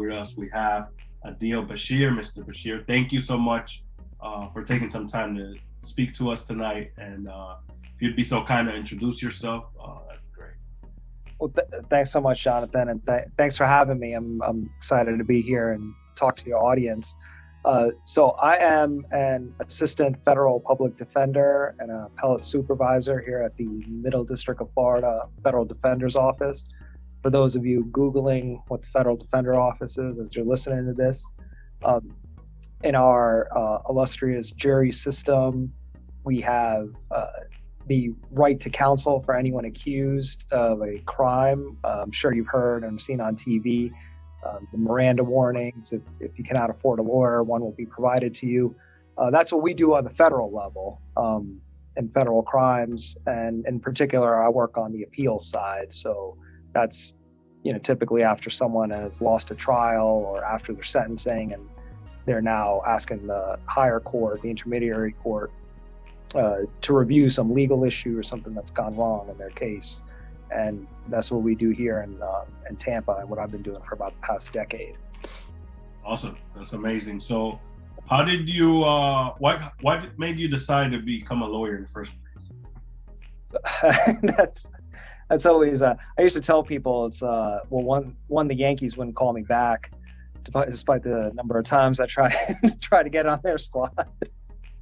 with us, we have Adeel Bashir. Mr. Bashir, thank you so much for taking some time to speak to us tonight. And if you'd be so kind to introduce yourself, that'd be great. Well, thanks so much, Jonathan, and thanks for having me. I'm excited to be here and talk to your audience. So I am an assistant federal public defender and an appellate supervisor here at the Middle District of Florida Federal Defender's Office. For those of you Googling what the Federal Defender Office is as you're listening to this, in our illustrious jury system, we have the right to counsel for anyone accused of a crime. I'm sure you've heard and seen on TV. The Miranda warnings, if you cannot afford a lawyer, one will be provided to you. That's what we do on the federal level in federal crimes. And in particular, I work on the appeals side. So that's, typically after someone has lost a trial or after their sentencing and they're now asking the higher court, the intermediary court, to review some legal issue or something that's gone wrong in their case. And that's what we do here in Tampa, and what I've been doing for about the past decade. Awesome, that's amazing. So, how did you? What made you decide to become a lawyer in the first place? That's always. I used to tell people it's one the Yankees wouldn't call me back, despite the number of times I try to get on their squad.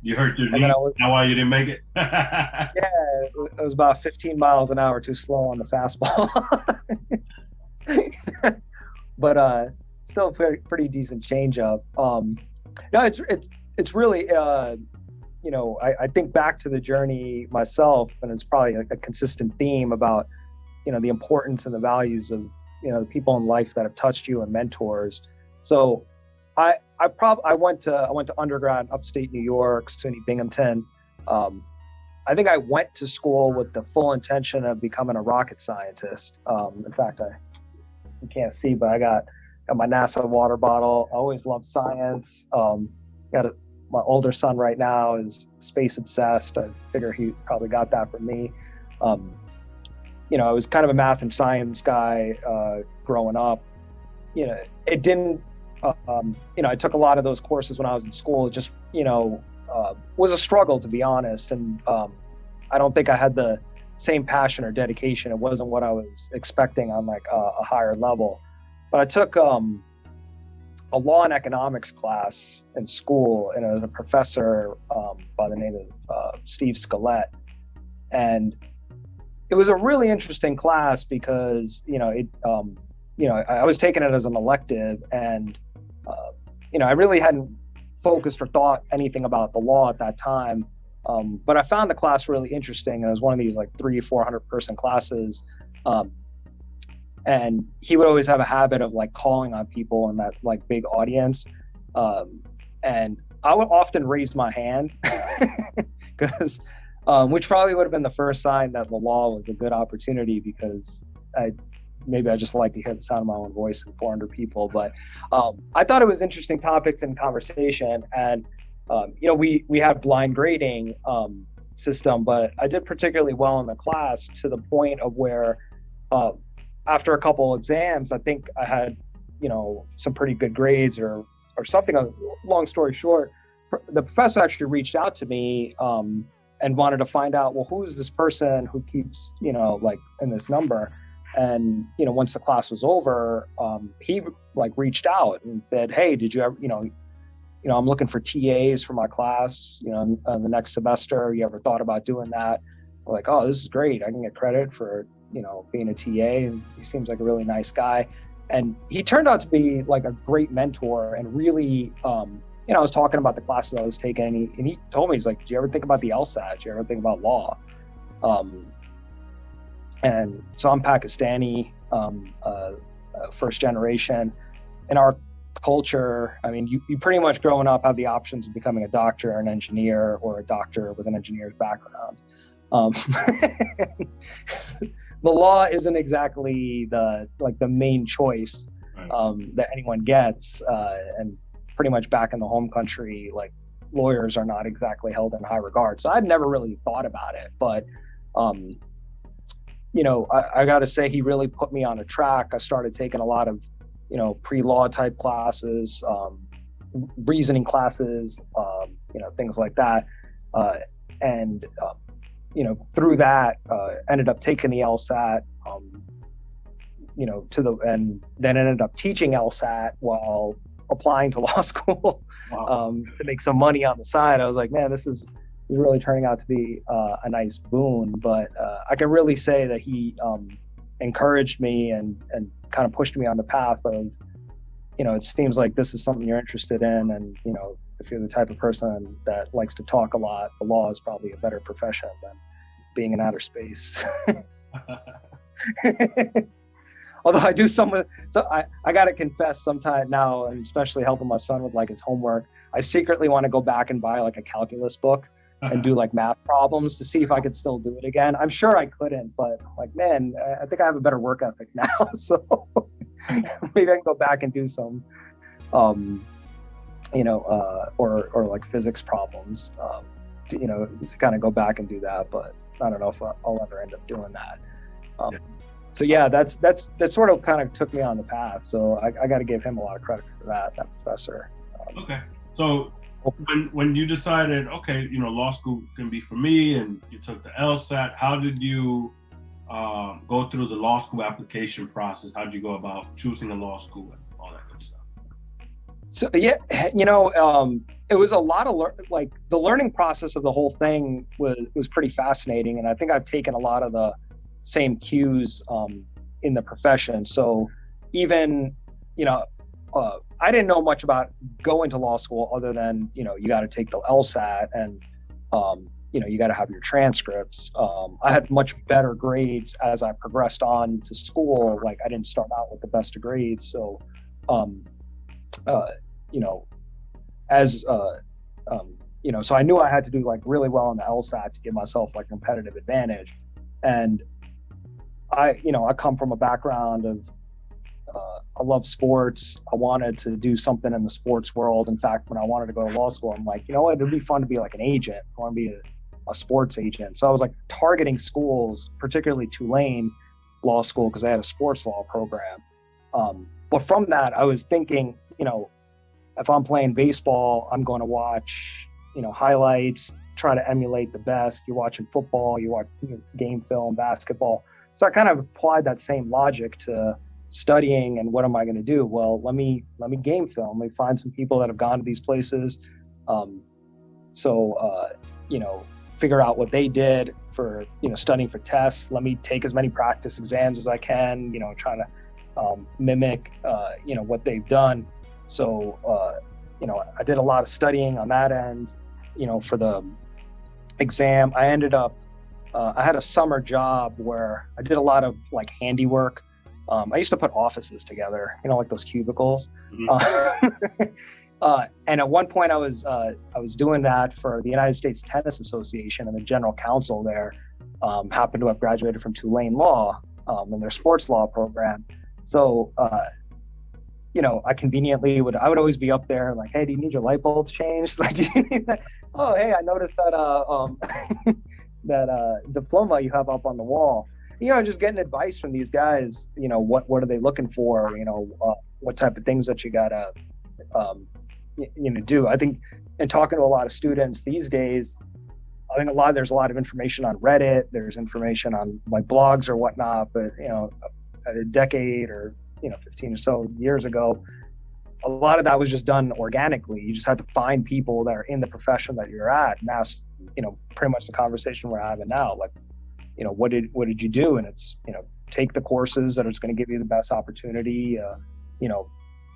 You hurt your knee. That's why you didn't make it. Yeah, it was about 15 miles an hour too slow on the fastball. But still pretty decent changeup. No, it's really I think back to the journey myself, and it's probably like a consistent theme about the importance and the values of the people in life that have touched you and mentors. So I went to undergrad in upstate New York, SUNY Binghamton. I think I went to school with the full intention of becoming a rocket scientist. In fact, you can't see, but I got my NASA water bottle. I always loved science. My older son right now is space obsessed. I figure he probably got that from me. I was kind of a math and science guy growing up. It didn't. I took a lot of those courses when I was in school. It just, was a struggle, to be honest. And I don't think I had the same passion or dedication. It wasn't what I was expecting on like a higher level. But I took a law and economics class in school, and it was a professor by the name of Steve Skelet. And it was a really interesting class because, I was taking it as an elective, and I really hadn't focused or thought anything about the law at that time. But I found the class really interesting, and it was one of these like 300-400 person classes. And he would always have a habit of like calling on people in that like big audience. And I would often raise my hand because, which probably would have been the first sign that the law was a good opportunity, because I just like to hear the sound of my own voice in 400 people. But I thought it was interesting topics and conversation. And, we had blind grading system, but I did particularly well in the class to the point of where after a couple exams, I think I had, some pretty good grades or something. Long story short, the professor actually reached out to me and wanted to find out, well, who is this person who keeps, like in this number? And, once the class was over, he like reached out and said, hey, did you ever, I'm looking for TAs for my class, the next semester. You ever thought about doing that? We're like, oh, this is great. I can get credit for, being a TA. And he seems like a really nice guy. And he turned out to be like a great mentor, and really, I was talking about the classes I was taking, and he told me, he's like, do you ever think about the LSAT? Do you ever think about law? And so I'm Pakistani, first generation. In our culture, I mean, you pretty much growing up have the options of becoming a doctor or an engineer, or a doctor with an engineer's background. The law isn't exactly the main choice that anyone gets, and pretty much back in the home country, like lawyers are not exactly held in high regard. So I'd never really thought about it, but I got to say, he really put me on a track. I started taking a lot of pre-law type classes, reasoning classes, things like that. And through that, ended up taking the LSAT, and then ended up teaching LSAT while applying to law school. Wow. To make some money on the side. I was like, man, this is really turning out to be a nice boon. But I can really say that he encouraged me and kind of pushed me on the path of, it seems like this is something you're interested in, and if you're the type of person that likes to talk a lot, the law is probably a better profession than being in outer space. Although I do so I got to confess sometimes now, and especially helping my son with like his homework, I secretly want to go back and buy like a calculus book and do like math problems to see if I could still do it again. I'm sure I couldn't, but like, man, I think I have a better work ethic now. So maybe I can go back and do some, or like physics problems, to kind of go back and do that. But I don't know if I'll ever end up doing that. So yeah, that's sort of kind of took me on the path. So I got to give him a lot of credit for that professor. Okay. So when you decided, okay, law school can be for me, and you took the LSAT, how did you go through the law school application process? How did you go about choosing a law school and all that good stuff? So yeah, it was a lot of the learning process of the whole thing was pretty fascinating, and I think I've taken a lot of the same cues in the profession. So even I didn't know much about going to law school other than you got to take the LSAT, and you got to have your transcripts. I had much better grades as I progressed on to school. Like I didn't start out with the best of grades, so so I knew I had to do like really well on the LSAT to give myself like competitive advantage. And I come from a background of I love sports. I wanted to do something in the sports world. In fact, when I wanted to go to law school, I'm like, it'd be fun to be like an agent. I want to be a sports agent. So I was like targeting schools, particularly Tulane Law School, because I had a sports law program. But from that, I was thinking, if I'm playing baseball, I'm going to watch, highlights, try to emulate the best. You're watching football, you watch game film, basketball. So I kind of applied that same logic to studying, and what am I going to do? Well, let me game film. Let me find some people that have gone to these places. Figure out what they did for, studying for tests. Let me take as many practice exams as I can, trying to mimic, what they've done. So, I did a lot of studying on that end, for the exam. I ended up, I had a summer job where I did a lot of like handiwork. I used to put offices together, like those cubicles. Mm-hmm. And at one point I was doing that for the United States Tennis Association, and the general counsel there happened to have graduated from Tulane Law in their sports law program. So, I conveniently I would always be up there like, hey, do you need your light bulbs changed? Like, do you need that? Oh, hey, I noticed that that diploma you have up on the wall. Just getting advice from these guys. What are they looking for? What type of things that you gotta do. I think, and talking to a lot of students these days, I think there's a lot of information on Reddit. There's information on like blogs or whatnot. But a decade or 15 or so years ago, a lot of that was just done organically. You just had to find people that are in the profession that you're at, and that's pretty much the conversation we're having now. Like, what did you do? And it's take the courses that are going to give you the best opportunity.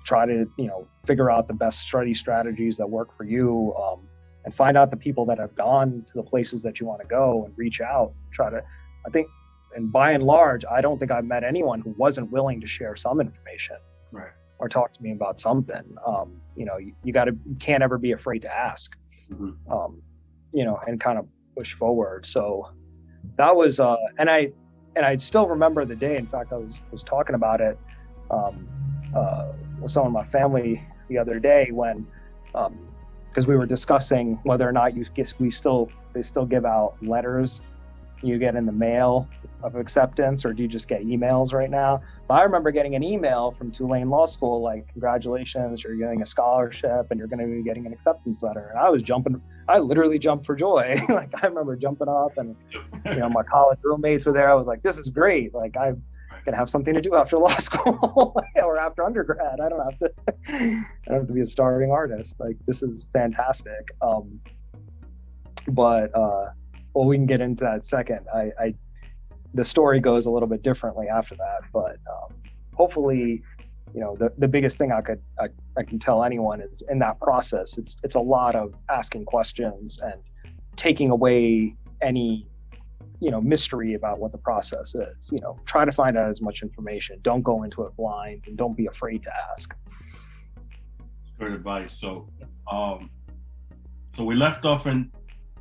Try to figure out the best study strategies that work for you, and find out the people that have gone to the places that you want to go and reach out. I think, and by and large, I don't think I've met anyone who wasn't willing to share some information, right, or talk to me about something. You can't ever be afraid to ask, mm-hmm. And kind of push forward. So that was, and I still remember the day. In fact, I was talking about it with some of my family the other day when, because we were discussing whether or not they still give out letters you get in the mail of acceptance, or do you just get emails right now? But I remember getting an email from Tulane Law School, like, congratulations, you're getting a scholarship and you're going to be getting an acceptance letter. And I literally jumped for joy. Like, I remember jumping up, and, my college roommates were there. I was like, this is great. Like, I'm going to have something to do after law school or after undergrad. I don't have to be a starving artist. Like, this is fantastic. Well, we can get into that second. The story goes a little bit differently after that, but hopefully, the biggest thing I can tell anyone is, in that process, it's a lot of asking questions and taking away any mystery about what the process is. Try to find out as much information. Don't go into it blind, and don't be afraid to ask. Good advice. So we left off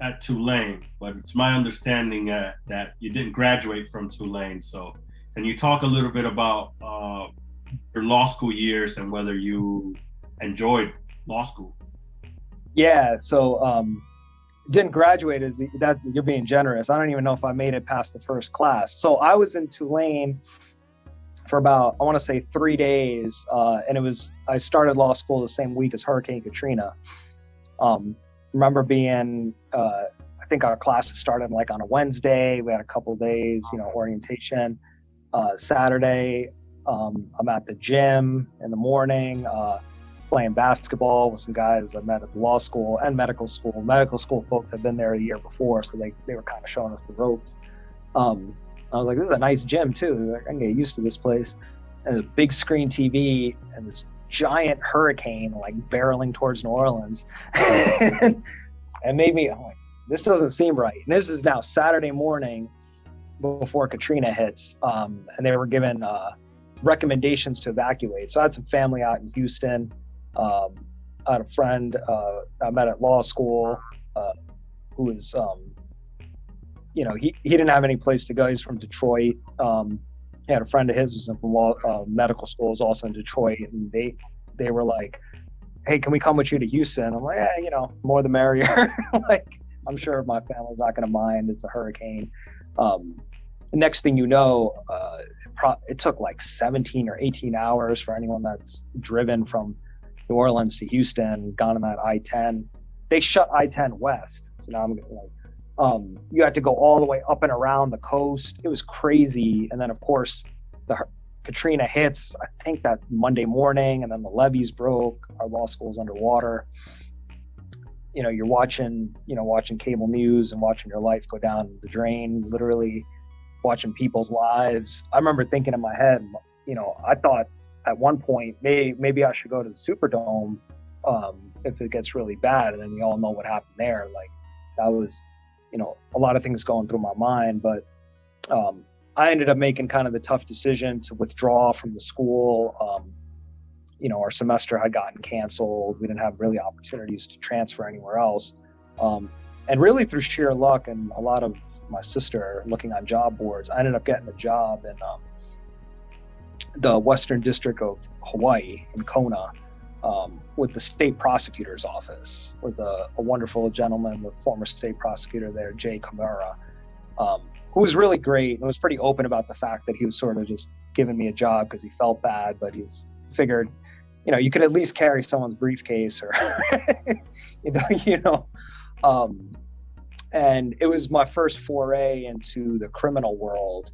at Tulane, but it's my understanding that you didn't graduate from Tulane. So can you talk a little bit about your law school years and whether you enjoyed law school? Yeah, so didn't graduate, you're being generous. I don't even know if I made it past the first class. So I was in Tulane for about, I want to say, 3 days, and I started law school the same week as Hurricane Katrina. Remember being, I think our classes started like on a Wednesday. We had a couple of days, orientation. Saturday, I'm at the gym in the morning, playing basketball with some guys I met at the law school and medical school. Medical school folks had been there a year before, so they were kind of showing us the ropes. I was like, this is a nice gym too. I can get used to this place. And there's a big screen TV and this giant hurricane like barreling towards New Orleans. And maybe I'm like, this doesn't seem right. And this is now Saturday morning before Katrina hits. And they were given recommendations to evacuate. So I had some family out in Houston. I had a friend I met at law school who was, he didn't have any place to go. He's from Detroit. He had a friend of his who's from medical school, was also in Detroit, and they were like, hey, can we come with you to Houston? I'm like, more the merrier. Like, I'm sure my family's not going to mind. It's a hurricane. Next thing you know, it took like 17 or 18 hours for anyone that's driven from New Orleans to Houston, gone on that I-10. They shut I-10 west. So now I'm like, you had to go all the way up and around the coast. It was crazy. And then, of course, the Katrina hits, I think that Monday morning, and then the levees broke. Our law school's underwater. You're watching cable news and watching your life go down the drain, literally watching people's lives. I remember thinking in my head, I thought at one point, maybe I should go to the Superdome if it gets really bad. And then we all know what happened there. Like, that was, a lot of things going through my mind, but I ended up making kind of the tough decision to withdraw from the school. Our semester had gotten canceled. We didn't have really opportunities to transfer anywhere else. And really through sheer luck and a lot of my sister looking on job boards, I ended up getting a job in the Western District of Hawaii in Kona, with the state prosecutor's office, with a wonderful gentleman, the former state prosecutor there, Jay Kamara, who was really great and was pretty open about the fact that he was sort of just giving me a job because he felt bad, but he figured, you could at least carry someone's briefcase or, and it was my first foray into the criminal world.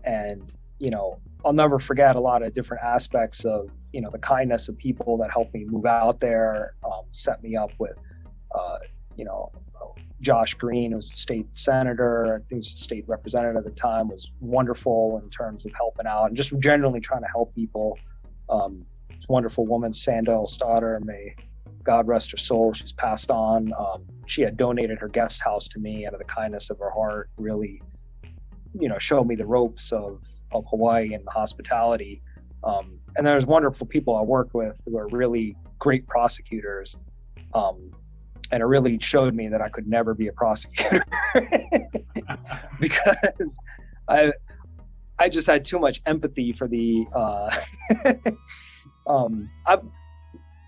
And I'll never forget a lot of different aspects of, the kindness of people that helped me move out there, set me up with, Josh Green, who was a state senator, he was a state representative at the time, was wonderful in terms of helping out and just generally trying to help people. This wonderful woman, Sandel Stoddard, may God rest her soul, she's passed on. She had donated her guest house to me out of the kindness of her heart, really, showed me the ropes of Hawaii and the hospitality. And there's wonderful people I worked with who are really great prosecutors. And it really showed me that I could never be a prosecutor because I just had too much empathy for the, and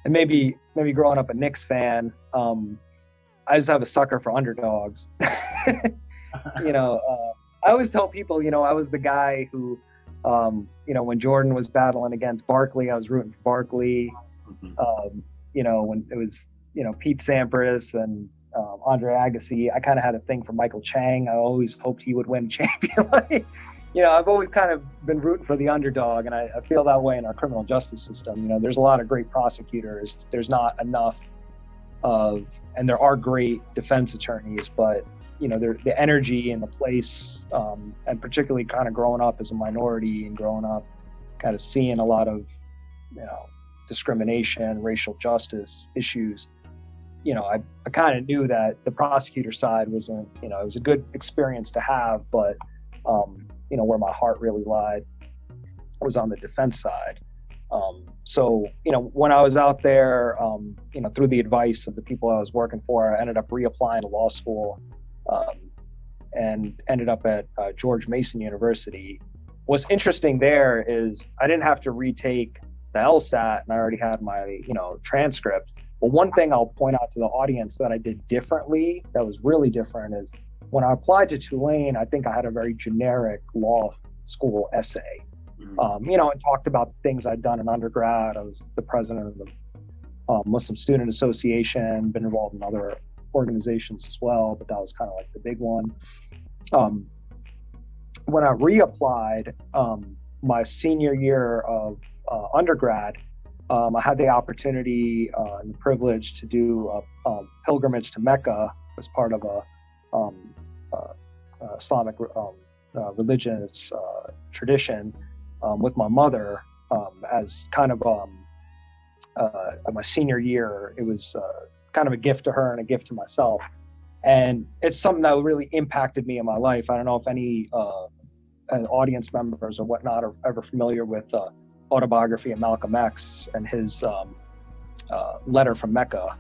maybe growing up a Knicks fan, I just have a sucker for underdogs. I always tell people, I was the guy who, when Jordan was battling against Barkley, I was rooting for Barkley. When it was, Pete Sampras and Andre Agassi, I kind of had a thing for Michael Chang. I always hoped he would win champion. I've always kind of been rooting for the underdog, and I feel that way in our criminal justice system. There's a lot of great prosecutors. There's not enough and there are great defense attorneys, but the energy and the place, and particularly kind of growing up as a minority and growing up kind of seeing a lot of, discrimination, racial justice issues, I kind of knew that the prosecutor side wasn't, it was a good experience to have, but, where my heart really lied was on the defense side. So, when I was out there, through the advice of the people I was working for, I ended up reapplying to law school, and ended up at George Mason University. What's interesting there is I didn't have to retake the LSAT, and I already had my, transcript. But one thing I'll point out to the audience that I did differently, that was really different, is when I applied to Tulane, I think I had a very generic law school essay. And talked about things I'd done in undergrad. I was the president of the Muslim Student Association, been involved in other organizations as well, but that was kind of like the big one. When I reapplied my senior year of undergrad, I had the opportunity and the privilege to do a pilgrimage to Mecca as part of a Islamic religious tradition with my mother as kind of my senior year. It was kind of a gift to her and a gift to myself. And it's something that really impacted me in my life. I don't know if any audience members or whatnot are ever familiar with autobiography of Malcolm X and his letter from Mecca,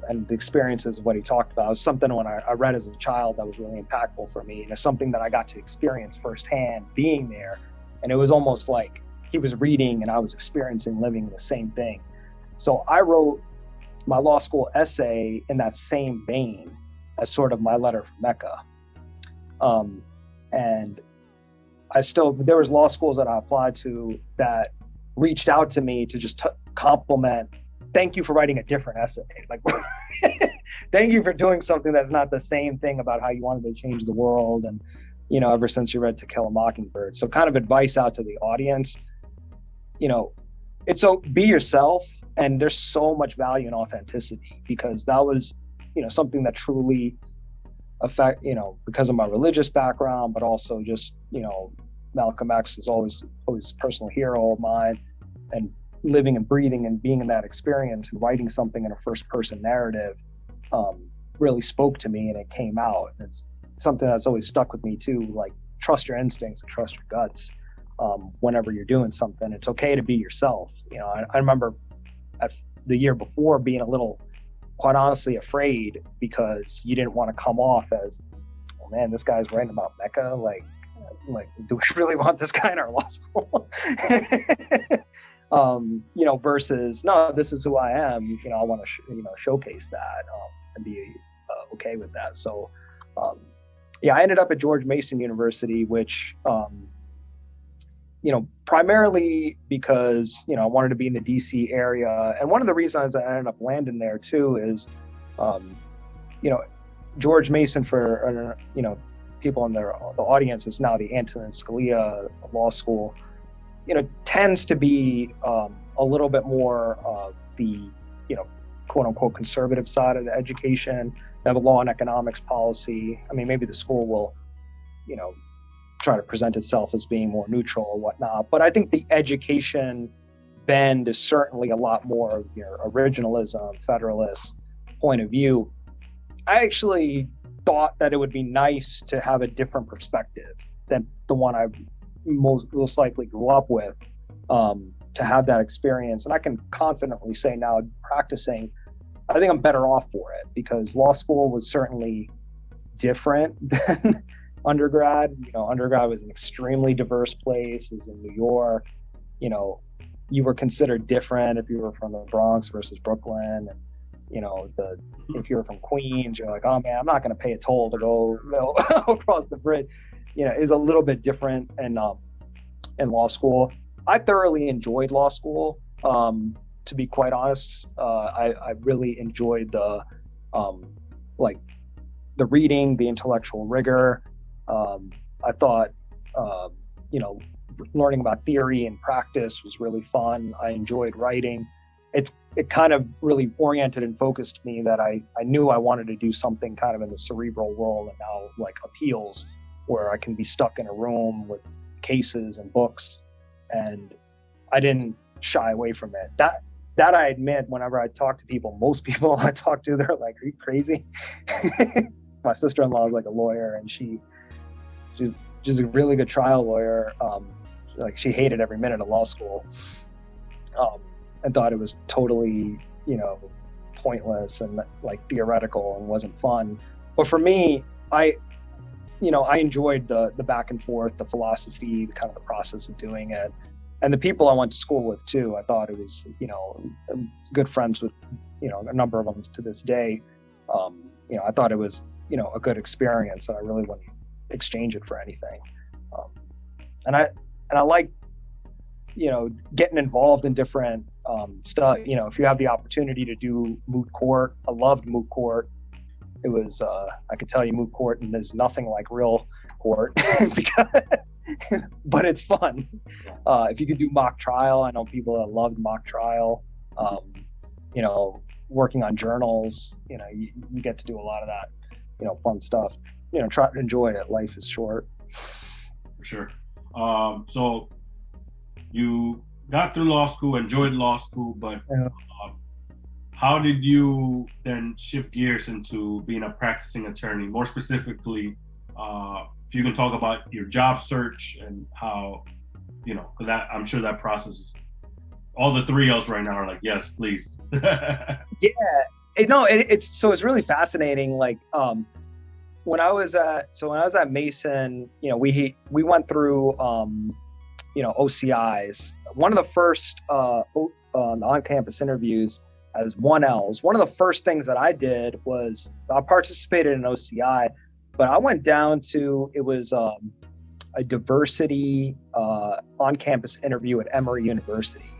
and the experiences of what he talked about. It was something when I read as a child that was really impactful for me. And it's something that I got to experience firsthand being there. And it was almost like he was reading and I was experiencing living the same thing. So I wrote my law school essay in that same vein as sort of my letter from Mecca. And there was law schools that I applied to that reached out to me to just compliment, thank you for writing a different essay. Like, thank you for doing something that's not the same thing about how you wanted to change the world. And, ever since you read To Kill a Mockingbird. So kind of advice out to the audience, be yourself. And there's so much value in authenticity, because that was, something that truly because of my religious background, but also just, Malcolm X is always a personal hero of mine, and living and breathing and being in that experience and writing something in a first person narrative really spoke to me, and it came out. And it's something that's always stuck with me too, like trust your instincts and trust your guts. Whenever you're doing something, it's okay to be yourself. I remember the year before being a little, quite honestly, afraid, because you didn't want to come off as, oh man, this guy's writing about Mecca. Like, do we really want this guy in our law school? Versus, no, this is who I am. I want to, showcase that and be okay with that. So, I ended up at George Mason University, which, primarily because, I wanted to be in the DC area. And one of the reasons I ended up landing there too is, George Mason, for, people in the audience, is now the Antonin Scalia Law School, tends to be a little bit more the, quote unquote conservative side of the education. They have a law and economics policy. I mean, maybe the school will, try to present itself as being more neutral or whatnot. But I think the education bend is certainly a lot more of your originalism, federalist point of view. I actually thought that it would be nice to have a different perspective than the one I most likely grew up with, to have that experience. And I can confidently say now, practicing, I think I'm better off for it, because law school was certainly different than undergrad. Undergrad was an extremely diverse place. It was in New York. You were considered different if you were from the Bronx versus Brooklyn. And, if you're from Queens, you're like, oh man, I'm not going to pay a toll to go across the bridge. Is a little bit different in law school. I thoroughly enjoyed law school. To be quite honest, I really enjoyed the reading, the intellectual rigor. I thought, learning about theory and practice was really fun. I enjoyed writing. It kind of really oriented and focused me that I knew I wanted to do something kind of in the cerebral world, and now like appeals, where I can be stuck in a room with cases and books, and I didn't shy away from it. That I admit, whenever I talk to people, most people I talk to, they're like, are you crazy? My sister-in-law is like a lawyer, and she's a really good trial lawyer. Like she hated every minute of law school, and thought it was totally, pointless and like theoretical and wasn't fun. But for me, I enjoyed the back and forth, the philosophy, the kind of the process of doing it. And the people I went to school with too, I thought it was, I'm good friends with, a number of them to this day. I thought it was, a good experience, and I really wouldn't exchange it for anything. And I like, getting involved in different stuff. If you have the opportunity to do moot court, I loved moot court. It was, I could tell you moot court, and there's nothing like real court, but it's fun. If you could do mock trial, I know people that loved mock trial. Working on journals, you get to do a lot of that, fun stuff. Try to enjoy it. Life is short. For sure. So you got through law school, enjoyed law school, but how did you then shift gears into being a practicing attorney? More specifically, if you can talk about your job search and how, because I'm sure that process, all the three L's right now are like, yes, please. Yeah, it's really fascinating. Like, when I was at Mason, we went through, OCIs. One of the first on-campus interviews as 1Ls. One of the first things that I did was, I participated in OCI, but I went down to, it was a diversity on-campus interview at Emory University.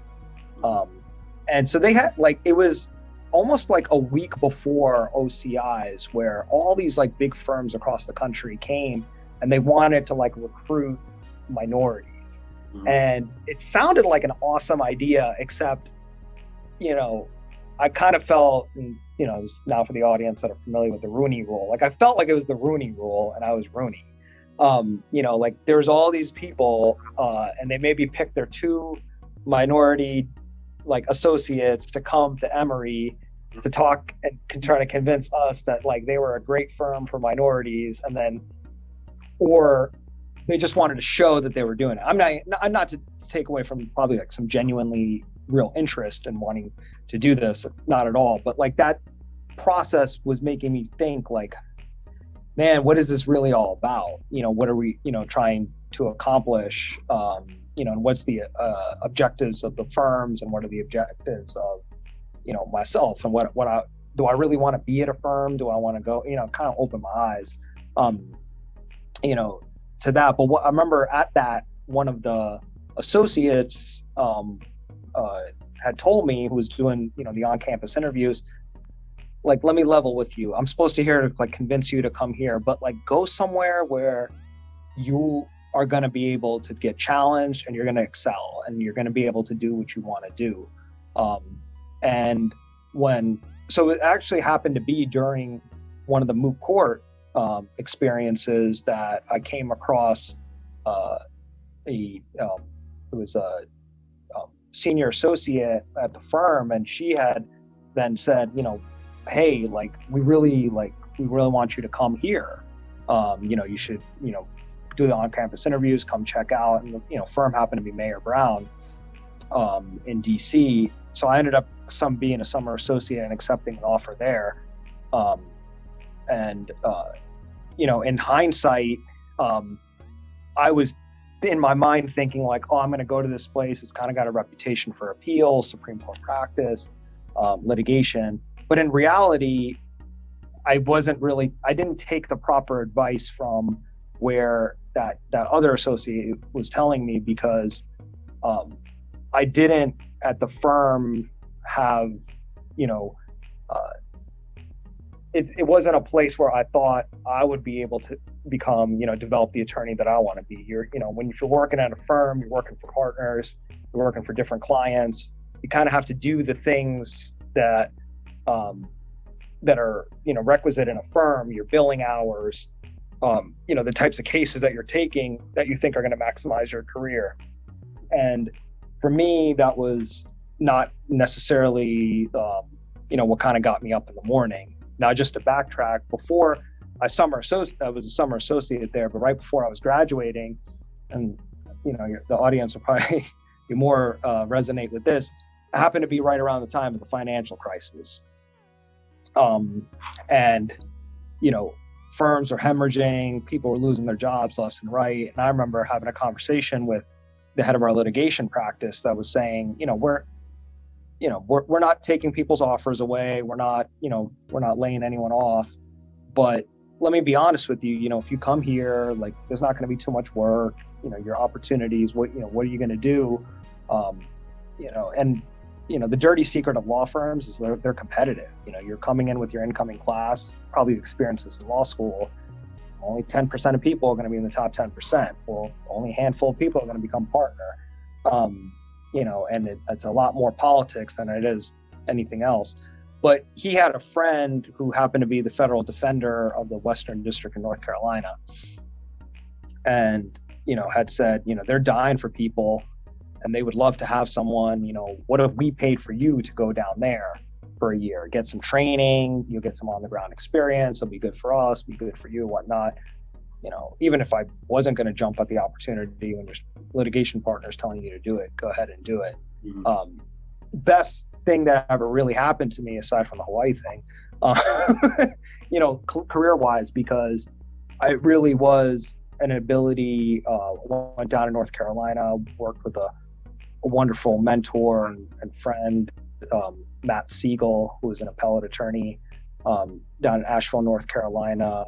And so they had, it was almost like a week before OCIs, where all these big firms across the country came and they wanted to recruit minorities. Mm-hmm. And it sounded like an awesome idea, except, I kind of felt, now for the audience that are familiar with the Rooney Rule, I felt like it was the Rooney Rule and I was Rooney. There was all these people and they maybe picked their two minority associates to come to Emory to talk and try to convince us that they were a great firm for minorities, and then, or they just wanted to show that they were doing it. I'm not to take away from probably some genuinely real interest in wanting to do this, not at all, but that process was making me think man, what is this really all about? What are we, trying to accomplish? And what's the objectives of the firms, and what are the objectives of, myself, and what do I really want to be at a firm? Do I want to go, kind of open my eyes, to that. But what I remember at that, one of the associates had told me, who was doing, the on-campus interviews, let me level with you. I'm supposed to here to convince you to come here, but go somewhere where you are going to be able to get challenged and you're going to excel and you're going to be able to do what you want to do. So it actually happened to be during one of the moot court experiences that I came across it was a senior associate at the firm, and she had then said, hey, we really want you to come here. You should, do the on-campus interviews, come check out. And the firm happened to be Mayor Brown in DC. So I ended up being a summer associate and accepting an offer there. In hindsight, I was in my mind thinking I'm going to go to this place. It's kind of got a reputation for appeals, Supreme Court practice, litigation. But in reality, I didn't take the proper advice from where that other associate was telling me, because I didn't at the firm have, it wasn't a place where I thought I would be able to become, develop the attorney that I want to be. When you're working at a firm, you're working for partners, you're working for different clients, you kind of have to do the things that are, requisite in a firm, your billing hours, the types of cases that you're taking that you think are going to maximize your career. And for me, that was not necessarily, what kind of got me up in the morning. Now, just to backtrack, before I was a summer associate there, but right before I was graduating, and, the audience will probably be more resonate with this, I happened to be right around the time of the financial crisis. And, firms are hemorrhaging, people were losing their jobs left and right. And I remember having a conversation with the head of our litigation practice that was saying, we're not taking people's offers away. We're not laying anyone off. But let me be honest with you, if you come here, like, there's not going to be too much work, your opportunities, what are you going to do? The dirty secret of law firms is they're competitive. You're coming in with your incoming class, probably experiences in law school. Only 10% of people are going to be in the top 10%. Well, only a handful of people are going to become partner. And it's a lot more politics than it is anything else. But he had a friend who happened to be the federal defender of the Western District of North Carolina, and had said, they're dying for people, and they would love to have someone. What if we paid for you to go down there for a year, get some training, you'll get some on the ground experience, it'll be good for us, be good for you, whatnot. Even if I wasn't going to jump at the opportunity when your litigation partner is telling you to do it, go ahead and do it. Mm-hmm. Best thing that ever really happened to me, aside from the Hawaii thing, career-wise, because I really was an ability, went down to North Carolina, worked with a wonderful mentor and friend, Matt Siegel, who was an appellate attorney down in Asheville, North Carolina.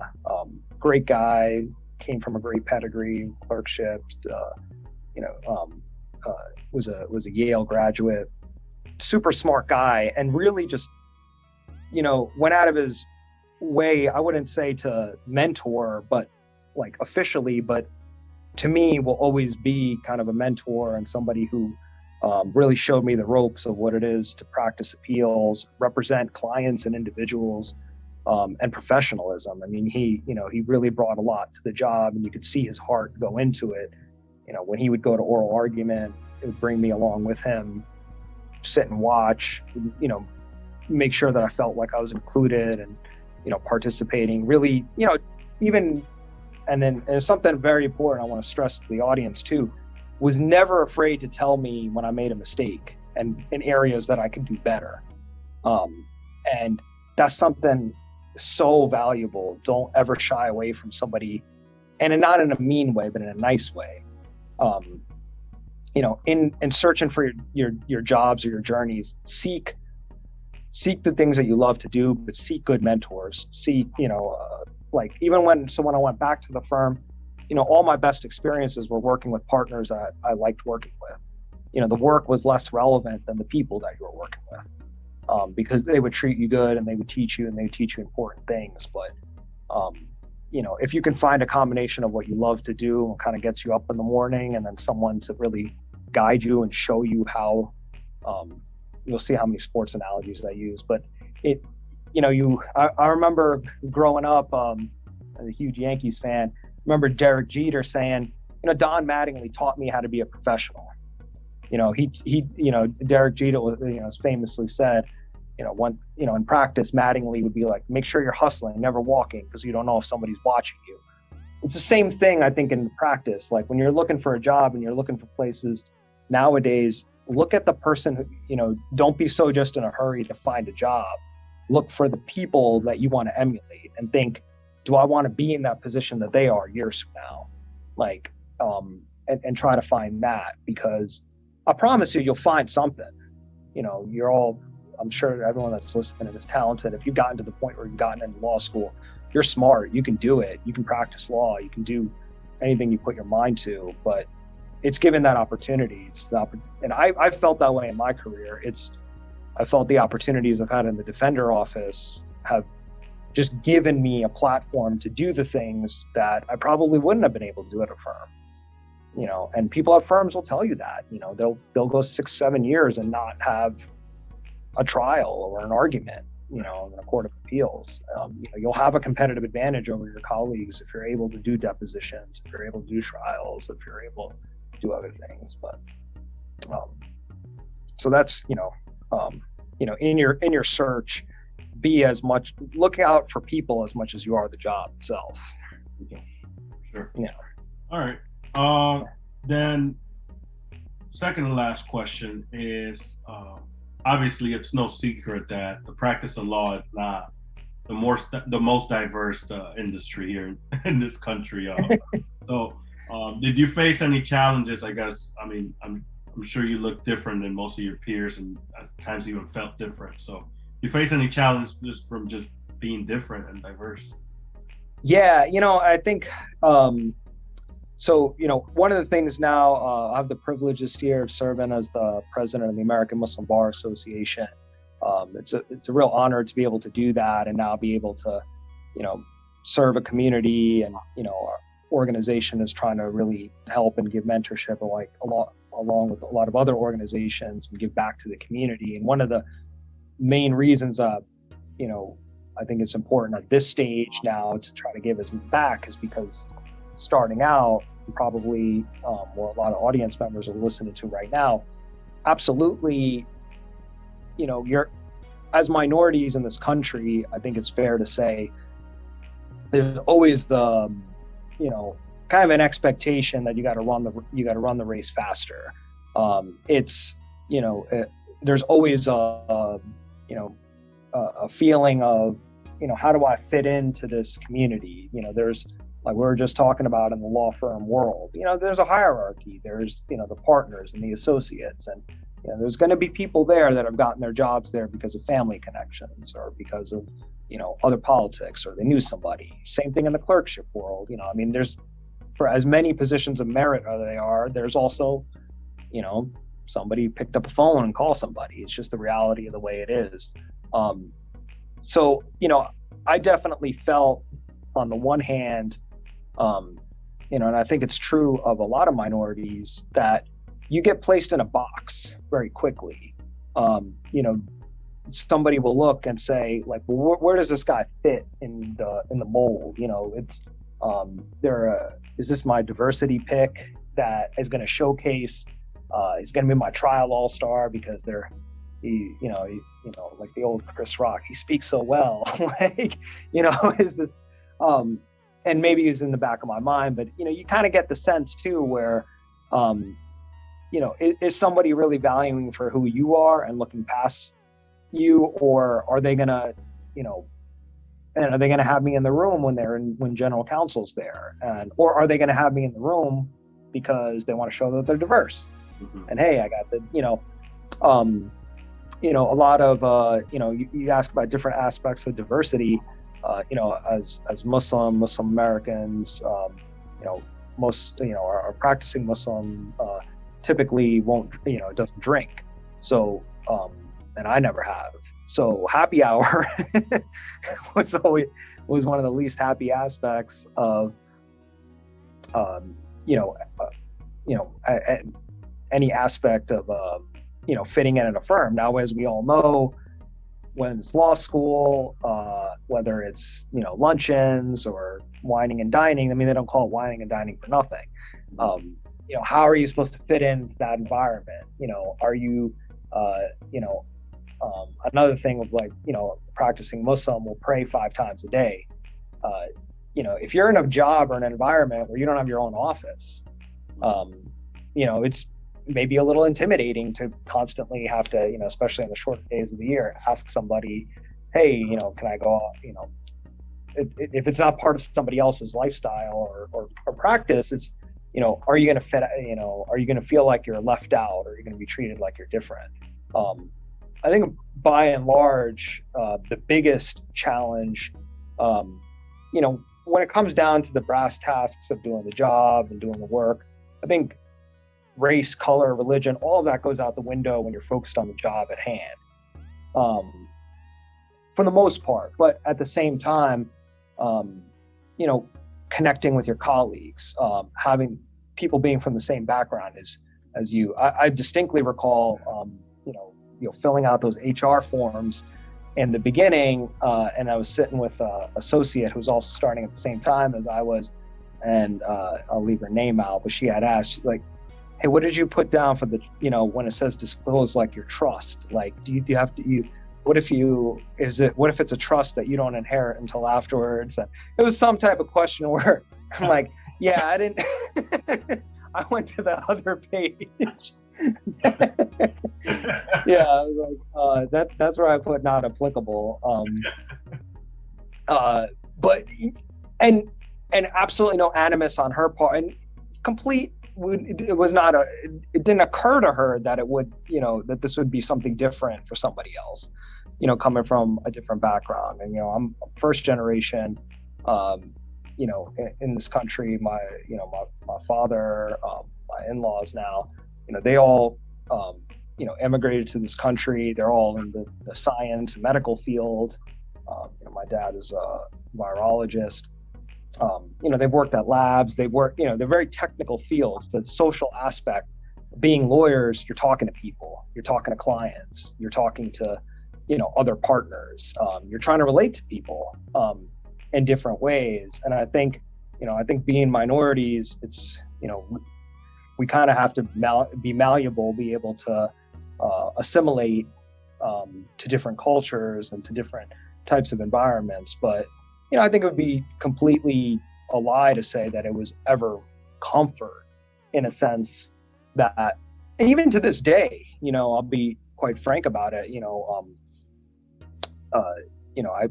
Great guy, came from a great pedigree, clerkship, was a Yale graduate, super smart guy, and really just, went out of his way, I wouldn't say to mentor, but like officially, but to me will always be kind of a mentor and somebody who really showed me the ropes of what it is to practice appeals, represent clients and individuals, and professionalism. I mean, he really brought a lot to the job, and you could see his heart go into it. When he would go to oral argument, it would bring me along with him, sit and watch, make sure that I felt like I was included and, participating really, even, and then there's something very important I want to stress to the audience too, was never afraid to tell me when I made a mistake and in areas that I could do better. And that's something so valuable. Don't ever shy away from somebody, and not in a mean way, but in a nice way. In searching for your jobs or your journeys, seek the things that you love to do, but seek good mentors. Like even when I went back to the firm, all my best experiences were working with partners that I liked working with. The work was less relevant than the people that you were working with, because they would treat you good and they would teach you important things. But, if you can find a combination of what you love to do and kind of gets you up in the morning, and then someone to really guide you and show you how, you'll see how many sports analogies I use, but I remember growing up, as a huge Yankees fan, remember Derek Jeter saying, Don Mattingly taught me how to be a professional. Derek Jeter was famously said, in practice, Mattingly would be like, make sure you're hustling, never walking, because you don't know if somebody's watching you. It's the same thing, I think, in practice. Like when you're looking for a job and you're looking for places nowadays, look at the person who, don't be so just in a hurry to find a job. Look for the people that you want to emulate and think, do I want to be in that position that they are years from now? Like, and try to find that, because I promise you'll find something. You're all I'm sure everyone that's listening is talented. If you've gotten to the point where you've gotten into law school, you're smart, you can do it, you can practice law, you can do anything you put your mind to, but it's given that opportunity. And I felt that way in my career. I felt the opportunities I've had in the defender office have just given me a platform to do the things that I probably wouldn't have been able to do at a firm. And people at firms will tell you that, they'll go 6-7 years and not have a trial or an argument, in a court of appeals. You'll have a competitive advantage over your colleagues if you're able to do depositions, if you're able to do trials, if you're able to do other things. But so that's, in your search, look out for people as much as you are the job itself. Sure. Yeah. All right. Then second to last question is, obviously it's no secret that the practice of law is not the most diverse industry here in this country. So did you face any challenges? I guess, I'm sure you look different than most of your peers and at times even felt different. So you face any challenges from just being different and diverse? Yeah, I think, so, one of the things now, I have the privilege this year of serving as the president of the American Muslim Bar Association. It's a real honor to be able to do that and now be able to, serve a community, and, our organization is trying to really help and give mentorship along with a lot of other organizations and give back to the community. And one of the main reasons, I think it's important at this stage now to try to give us back is because starting out, probably what a lot of audience members are listening to right now, absolutely, you're, as minorities in this country, I think it's fair to say there's always the, kind of an expectation that you got to run the race faster. There's always a feeling of, how do I fit into this community? There's, like we were just talking about in the law firm world, there's a hierarchy. There's, the partners and the associates, and there's going to be people there that have gotten their jobs there because of family connections or because of, other politics, or they knew somebody. Same thing in the clerkship world. There's, for as many positions of merit as they are, there's also, somebody picked up a phone and called somebody. It's just the reality of the way it is. So, I definitely felt, on the one hand, and I think it's true of a lot of minorities, that you get placed in a box very quickly. Somebody will look and say, like, well, where does this guy fit in the mold? Is this my diversity pick that is going to showcase? Is going to be my trial all-star because like the old Chris Rock, he speaks so well. Is this? And maybe it's in the back of my mind, but you kind of get the sense too, where, is somebody really valuing for who you are and looking past you, or are they gonna, and are they gonna have me in the room when general counsel's there, or are they gonna have me in the room because they want to show that they're diverse? Mm-hmm. And hey, I got the, a lot of, you ask about different aspects of diversity. As Muslim Americans, most, are practicing Muslim, typically doesn't drink. So, and I never have. So happy hour was one of the least happy aspects of, any aspect of, fitting in at a firm. Now, as we all know, when it's law school, whether it's, luncheons or wining and dining, they don't call it wining and dining for nothing. How are you supposed to fit into that environment? Are you, another thing of, like, practicing Muslim will pray 5 times a day. If you're in a job or an environment where you don't have your own office, it's maybe a little intimidating to constantly have to, especially in the short days of the year, ask somebody, hey, can I go out? If it's not part of somebody else's lifestyle or practice, it's, are you going to fit, are you going to feel like you're left out, or are you going to be treated like you're different? I think by and large, the biggest challenge, you know, when it comes down to the brass tasks of doing the job and doing the work, I think race, color, religion, all of that goes out the window when you're focused on the job at hand, for the most part. But at the same time, you know, connecting with your colleagues, having people being from the same background as you. I distinctly recall, you know, filling out those HR forms in the beginning, and I was sitting with an associate who was also starting at the same time as I was, and I'll leave her name out, but she had asked, she's like, hey, what did you put down for the, you know, when it says disclose, like, your trust? Like, do you have to, what if it's a trust that you don't inherit until afterwards? And it was some type of question where I'm like, yeah, I didn't, I went to the other page. Yeah, I was like, that's where I put not applicable. But and absolutely no animus on her part, and it was not it didn't occur to her that it would, you know, that this would be something different for somebody else, you know, coming from a different background. And, you know, I'm first generation, you know, in this country. My father, my in-laws now, you know, they all, you know, immigrated to this country. They're all in the science and medical field. You know, my dad is a virologist. You know, they've worked at labs. They work, you know, they're very technical fields. The social aspect, being lawyers, you're talking to people, you're talking to clients, you're talking to, you know, other partners. You're trying to relate to people in different ways. And I think, you know, being minorities, it's, you know, we kind of have to be malleable, be able to assimilate to different cultures and to different types of environments. But, you know, I think it would be completely a lie to say that it was ever comfort, in a sense that, and even to this day, you know, I'll be quite frank about it, you know, you know, I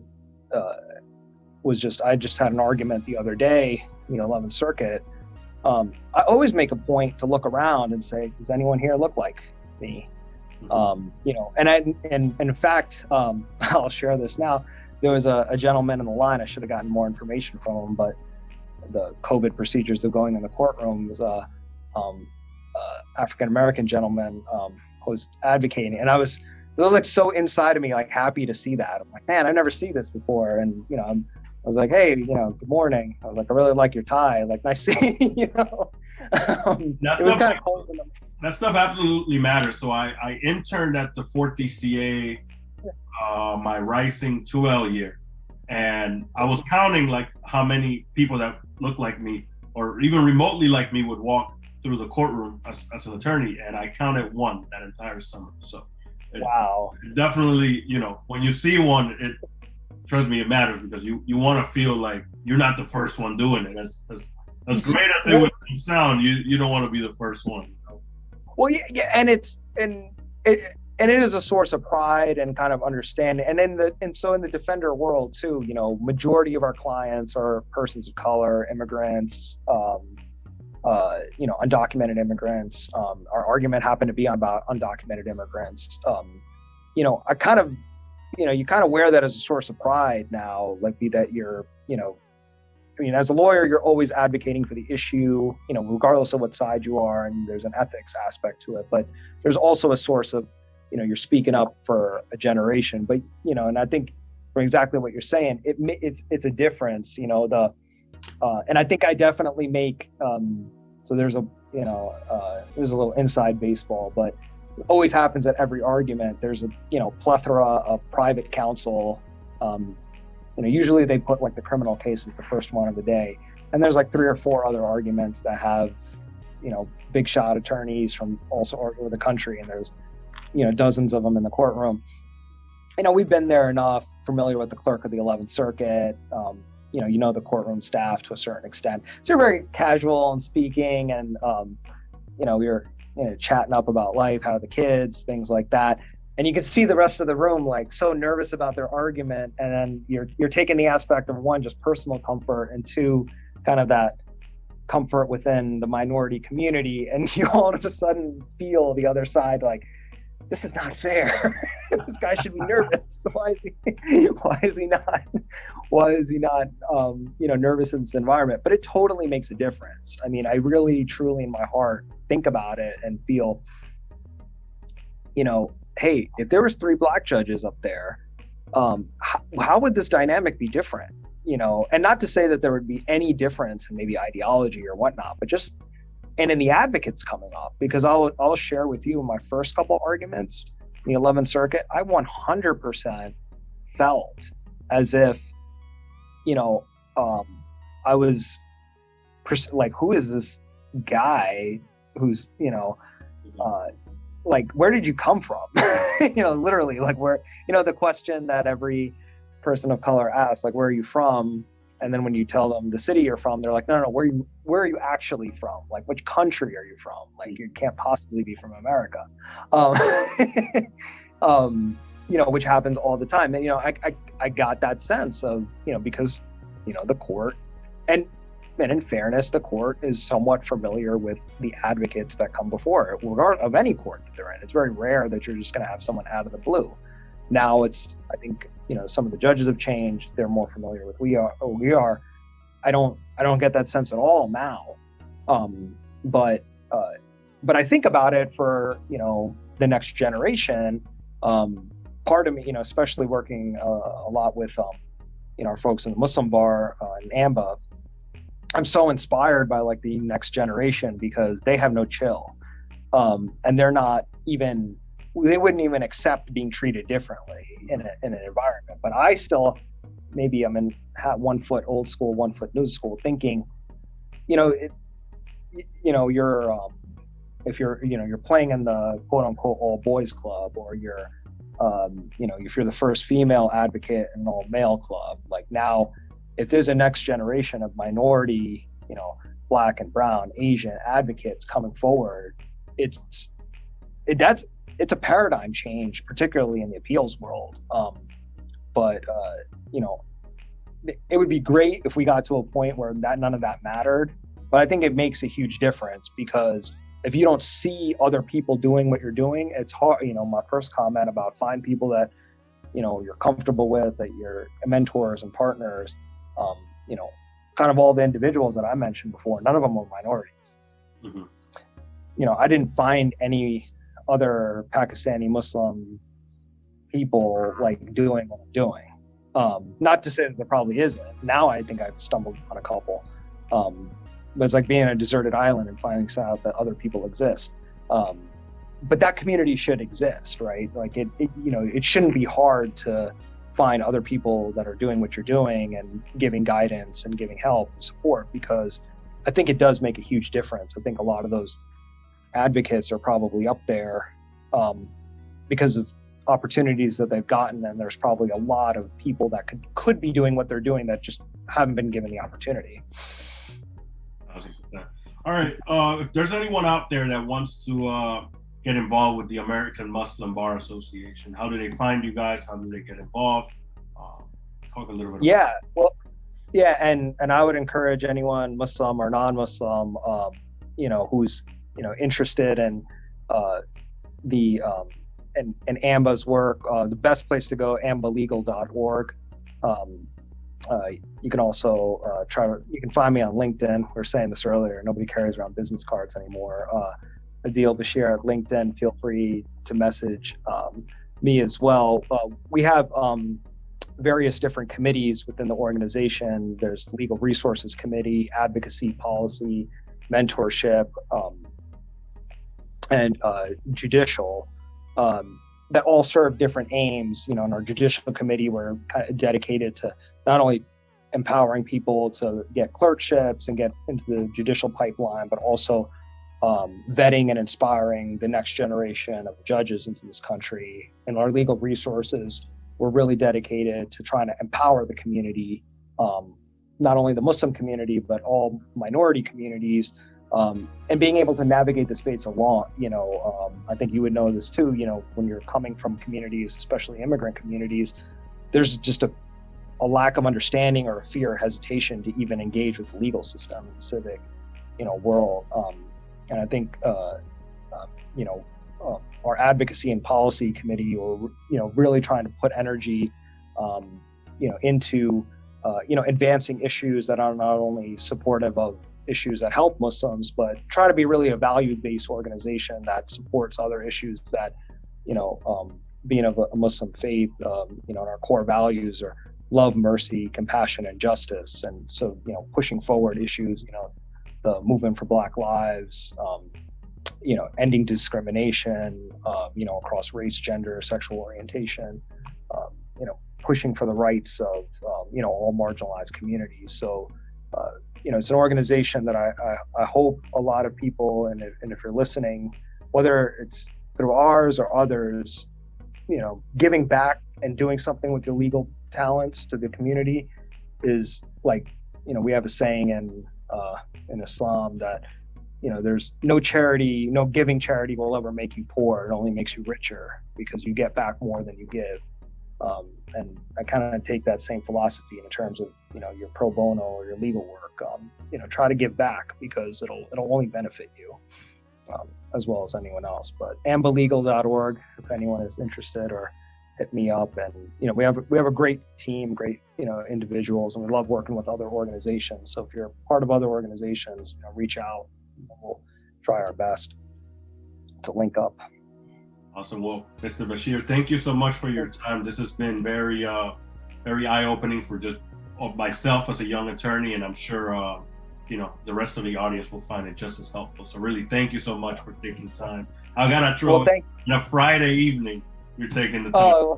just had an argument the other day, you know, 11th Circuit. I always make a point to look around and say, does anyone here look like me? You know, and in fact, I'll share this now. There was a gentleman in the line. I should have gotten more information from him, but the COVID procedures of going in the courtroom was African-American gentleman who was advocating. And it was like so inside of me, like happy to see that. I'm like, man, I've never seen this before. And, you know, I was like, hey, you know, good morning. I was like, I really like your tie. Like, nice seeing you, you know. It was kind of cool. That stuff absolutely matters. So I interned at the 4th DCA my Rising 2L year, and I was counting like how many people that looked like me or even remotely like me would walk through the courtroom as an attorney, and I counted one that entire summer. So wow, definitely, you know, when you see one, it, trust me, it matters, because you want to feel like you're not the first one doing it. As great as it would sound, you don't want to be the first one, you know? Well, yeah, and it is a source of pride and kind of understanding. And so in the defender world too, you know, majority of our clients are persons of color, immigrants, you know, undocumented immigrants. Our argument happened to be about undocumented immigrants. You know, I kind of, you know, you kind of wear that as a source of pride now, like be that you're, you know, I mean, as a lawyer, you're always advocating for the issue, you know, regardless of what side you are, and there's an ethics aspect to it, but there's also a source of, you know, you're speaking up for a generation. But, you know, and I think for exactly what you're saying, it's a difference, you know, and I think I definitely make, so there's a, you know, there's a little inside baseball, but it always happens at every argument. There's a, you know, plethora of private counsel. You know, usually they put like the criminal case as the first one of the day. And there's like 3 or 4 other arguments that have, you know, big shot attorneys from also over the country. And there's, you know, dozens of them in the courtroom. You know, we've been there enough, familiar with the clerk of the 11th Circuit, you know, the courtroom staff to a certain extent. So you're very casual and speaking, and, you know, we were, you know, chatting up about life, how are the kids, things like that. And you can see the rest of the room like so nervous about their argument, and then you're taking the aspect of, one, just personal comfort, and 2, kind of that comfort within the minority community, and you all of a sudden feel the other side like, this is not fair. This guy should be nervous. Why is he not nervous in this environment? But it totally makes a difference. I mean, I really, truly in my heart think about it and feel, hey, if there was 3 Black judges up there, how would this dynamic be different? And not to say that there would be any difference in maybe ideology or whatnot, but just, and in the advocates coming up, because I'll share with you my first couple arguments in the 11th Circuit, I 100% felt as if, I was like, who is this guy who's, like, where did you come from? Literally, like, where, the question that every person of color asks, like, where are you from? And then when you tell them the city you're from, they're like, no, where are you actually from? Like, which country are you from? Like, you can't possibly be from America. Which happens all the time. And, I got that sense of, because, the court, and in fairness, the court is somewhat familiar with the advocates that come before it, regardless of any court that they're in. It's very rare that you're just going to have someone out of the blue. Now I think, some of the judges have changed. They're more familiar with we are. I don't get that sense at all now. But I think about it for, the next generation. Part of me, especially working a lot with, our folks in the Muslim bar in AMBA, I'm so inspired by like the next generation because they have no chill. And they're not even, they wouldn't even accept being treated differently in an environment. But I still, maybe I'm in 1 foot old school, 1 foot new school, thinking, you're if you're playing in the quote unquote all boys club, or you're, if you're the first female advocate in an all male club, like now, if there's a next generation of minority, Black and brown, Asian advocates coming forward, it's a paradigm change, particularly in the appeals world. But it would be great if we got to a point where none of that mattered. But I think it makes a huge difference, because if you don't see other people doing what you're doing, it's hard. My first comment about find people that, you're comfortable with, that you're mentors and partners, kind of all the individuals that I mentioned before, none of them were minorities. Mm-hmm. I didn't find any other Pakistani Muslim people like doing what I'm doing. Not to say that there probably isn't. Now I think I've stumbled on a couple. But it's like being on a deserted island and finding out that other people exist. But that community should exist, right? Like it shouldn't be hard to find other people that are doing what you're doing and giving guidance and giving help and support, because I think it does make a huge difference. I think a lot of those advocates are probably up there because of opportunities that they've gotten, and there's probably a lot of people that could be doing what they're doing that just haven't been given the opportunity. All right. If there's anyone out there that wants to get involved with the American Muslim Bar Association, how do they find you guys? How do they get involved? Talk a little bit about and I would encourage anyone, Muslim or non-Muslim, who's interested in and AMBA's work. The best place to go, ambalegal.org. You can also you can find me on LinkedIn. We were saying this earlier, nobody carries around business cards anymore. Adeel Bashir at LinkedIn, feel free to message me as well. We have various different committees within the organization. There's Legal Resources Committee, Advocacy, Policy, Mentorship, and Judicial, that all serve different aims. In our Judicial Committee, we're kind of dedicated to not only empowering people to get clerkships and get into the judicial pipeline, but also vetting and inspiring the next generation of judges into this country. And our Legal Resources, we're really dedicated to trying to empower the community, not only the Muslim community, but all minority communities, and being able to navigate the space along. I think you would know this too, when you're coming from communities, especially immigrant communities, there's just a lack of understanding or a fear or hesitation to even engage with the legal system and the civic, world. And I think, our advocacy and policy committee, or really trying to put energy into advancing issues that are not only supportive of issues that help Muslims, but try to be really a value-based organization that supports other issues that, being of a Muslim faith, our core values are love, mercy, compassion, and justice. And so, pushing forward issues, the movement for Black lives, ending discrimination, across race, gender, sexual orientation, pushing for the rights of, all marginalized communities. So, it's an organization that I hope a lot of people, and if you're listening, whether it's through ours or others, giving back and doing something with your legal talents to the community is like, we have a saying in Islam that, there's no giving charity will ever make you poor. It only makes you richer, because you get back more than you give. And I kind of take that same philosophy in terms of, your pro bono or your legal work. Try to give back, because it'll only benefit you, as well as anyone else. But ambalegal.org, if anyone is interested, or hit me up. And we have a great team, great individuals, and we love working with other organizations. So if you're part of other organizations, reach out. We'll try our best to link up. Awesome. Well, Mr. Bashir, thank you so much for your time. This has been very eye-opening for just myself as a young attorney, and I'm sure the rest of the audience will find it just as helpful. So really, thank you so much for taking time. I gotta throw on a Friday evening. You're taking the time.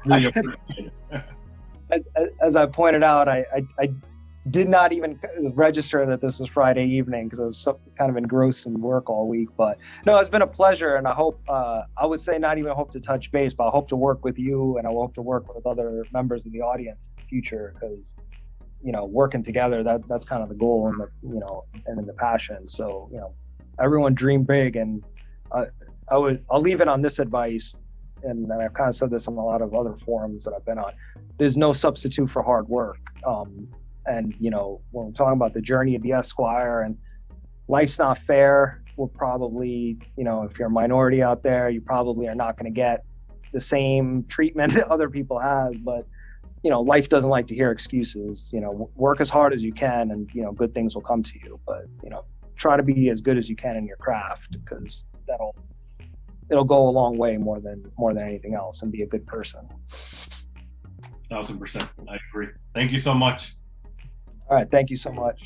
Really appreciate it. As I pointed out, I did not even register that this was Friday evening, because I was kind of engrossed in work all week. But no, it's been a pleasure, and I hope, I would say not even hope to touch base, but I hope to work with you, and I hope to work with other members of the audience in the future, because, working together, that's kind of the goal, and and the passion. So, everyone dream big, and I'll leave it on this advice, and I've kind of said this on a lot of other forums that I've been on. There's no substitute for hard work. And, when we're talking about the journey of the Esquire, and life's not fair, we'll probably, if you're a minority out there, you probably are not going to get the same treatment that other people have. But, life doesn't like to hear excuses. Work as hard as you can, and, good things will come to you. But, try to be as good as you can in your craft, because it'll go a long way more than anything else, and be a good person. 1,000%. I agree. Thank you so much. All right. Thank you so much.